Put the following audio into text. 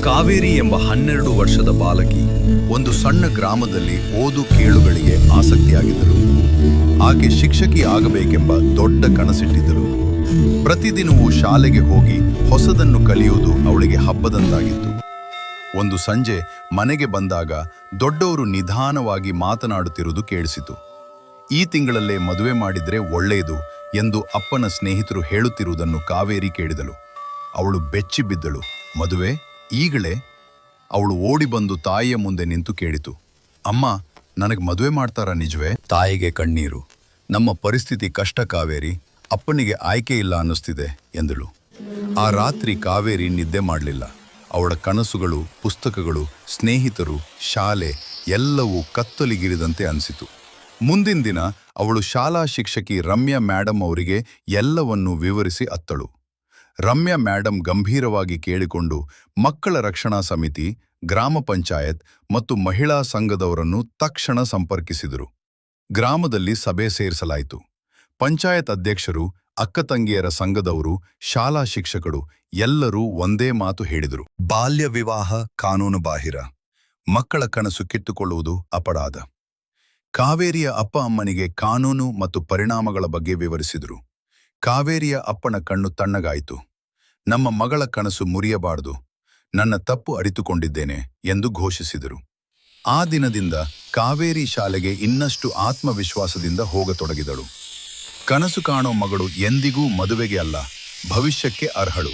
ಕಾವೇರಿ ಎಂಬ 12 ವರ್ಷದ ಬಾಲಕಿ ಒಂದು ಸಣ್ಣ ಗ್ರಾಮದಲ್ಲಿ ಓದು ಕೇಳುಗಳಿಗೆ ಆಸಕ್ತಿಯಾಗಿದ್ದಳು. ಆಕೆ ಶಿಕ್ಷಕಿ ಆಗಬೇಕೆಂಬ ದೊಡ್ಡ ಕನಸಿಟ್ಟಿದ್ದಳು. ಪ್ರತಿದಿನವೂ ಶಾಲೆಗೆ ಹೋಗಿ ಹೊಸದನ್ನು ಕಲಿಯುವುದು ಅವಳಿಗೆ ಹಬ್ಬದಂತಾಗಿತ್ತು. ಒಂದು ಸಂಜೆ ಮನೆಗೆ ಬಂದಾಗ ದೊಡ್ಡವರು ನಿಧಾನವಾಗಿ ಮಾತನಾಡುತ್ತಿರುವುದು ಕೇಳಿಸಿತು. ಈ ತಿಂಗಳಲ್ಲೇ ಮದುವೆ ಮಾಡಿದ್ರೆ ಒಳ್ಳೆಯದು ಎಂದು ಅಪ್ಪನ ಸ್ನೇಹಿತರು ಹೇಳುತ್ತಿರುವುದನ್ನು ಕಾವೇರಿ ಕೇಳಿದಳು. ಅವಳು ಬೆಚ್ಚಿ ಬಿದ್ದಳು. ಮದುವೆ ಈಗಲೇ? ಅವಳು ಓಡಿ ಬಂದು ತಾಯಿಯ ಮುಂದೆ ನಿಂತು ಕೇಳಿತು, ಅಮ್ಮ, ನನಗೆ ಮದುವೆ ಮಾಡ್ತಾರಾ ನಿಜವೇ? ತಾಯಿಗೆ ಕಣ್ಣೀರು. ನಮ್ಮ ಪರಿಸ್ಥಿತಿ ಕಷ್ಟ ಕಾವೇರಿ, ಅಪ್ಪನಿಗೆ ಆಯ್ಕೆ ಇಲ್ಲ ಅನ್ನಿಸ್ತಿದೆ ಎಂದಳು. ಆ ರಾತ್ರಿ ಕಾವೇರಿ ನಿದ್ದೆ ಮಾಡಲಿಲ್ಲ. ಅವಳ ಕನಸುಗಳು, ಪುಸ್ತಕಗಳು, ಸ್ನೇಹಿತರು, ಶಾಲೆ ಎಲ್ಲವೂ ಕತ್ತಲಿಗಿರಿದಂತೆ ಅನಿಸಿತು. ಮುಂದಿನ ದಿನ ಅವಳು ಶಾಲಾ ಶಿಕ್ಷಕಿ ರಮ್ಯಾ ಮೇಡಮ್ ಅವರಿಗೆ ಎಲ್ಲವನ್ನೂ ವಿವರಿಸಿ ಅತ್ತಳು. ರಮ್ಯಾ ಮೇಡಮ್ ಗಂಭೀರವಾಗಿ ಕೇಳಿಕೊಂಡು ಮಕ್ಕಳ ರಕ್ಷಣಾ ಸಮಿತಿ, ಗ್ರಾಮ ಪಂಚಾಯತ್ ಮತ್ತು ಮಹಿಳಾ ಸಂಘದವರನ್ನು ತಕ್ಷಣ ಸಂಪರ್ಕಿಸಿದರು. ಗ್ರಾಮದಲ್ಲಿ ಸಭೆ ಸೇರಿಸಲಾಯಿತು. ಪಂಚಾಯತ್ ಅಧ್ಯಕ್ಷರು, ಅಕ್ಕ ತಂಗಿಯರ ಸಂಘದವರು, ಶಾಲಾ ಶಿಕ್ಷಕರು ಎಲ್ಲರೂ ಒಂದೇ ಮಾತು ಹೇಳಿದರು: ಬಾಲ್ಯ ವಿವಾಹ ಕಾನೂನು ಬಾಹಿರ. ಮಕ್ಕಳ ಕನಸು ಕಿತ್ತುಕೊಳ್ಳುವುದು ಅಪರಾಧ. ಕಾವೇರಿಯ ಅಪ್ಪ ಅಮ್ಮನಿಗೆ ಕಾನೂನು ಮತ್ತು ಪರಿಣಾಮಗಳ ಬಗ್ಗೆ ವಿವರಿಸಿದರು. ಕಾವೇರಿಯ ಅಪ್ಪನ ಕಣ್ಣು ತಣ್ಣಗಾಯಿತು. ನಮ್ಮ ಮಗಳ ಕನಸು ಮುರಿಯಬಾರದು, ನನ್ನ ತಪ್ಪು ಅರಿತುಕೊಂಡಿದ್ದೇನೆ ಎಂದು ಘೋಷಿಸಿದರು. ಆ ದಿನದಿಂದ ಕಾವೇರಿ ಶಾಲೆಗೆ ಇನ್ನಷ್ಟು ಆತ್ಮವಿಶ್ವಾಸದಿಂದ ಹೋಗತೊಡಗಿದಳು. ಕನಸು ಕಾಣೋ ಮಗಳು ಎಂದಿಗೂ ಮದುವೆಗೆ ಅಲ್ಲ, ಭವಿಷ್ಯಕ್ಕೆ ಅರ್ಹಳು.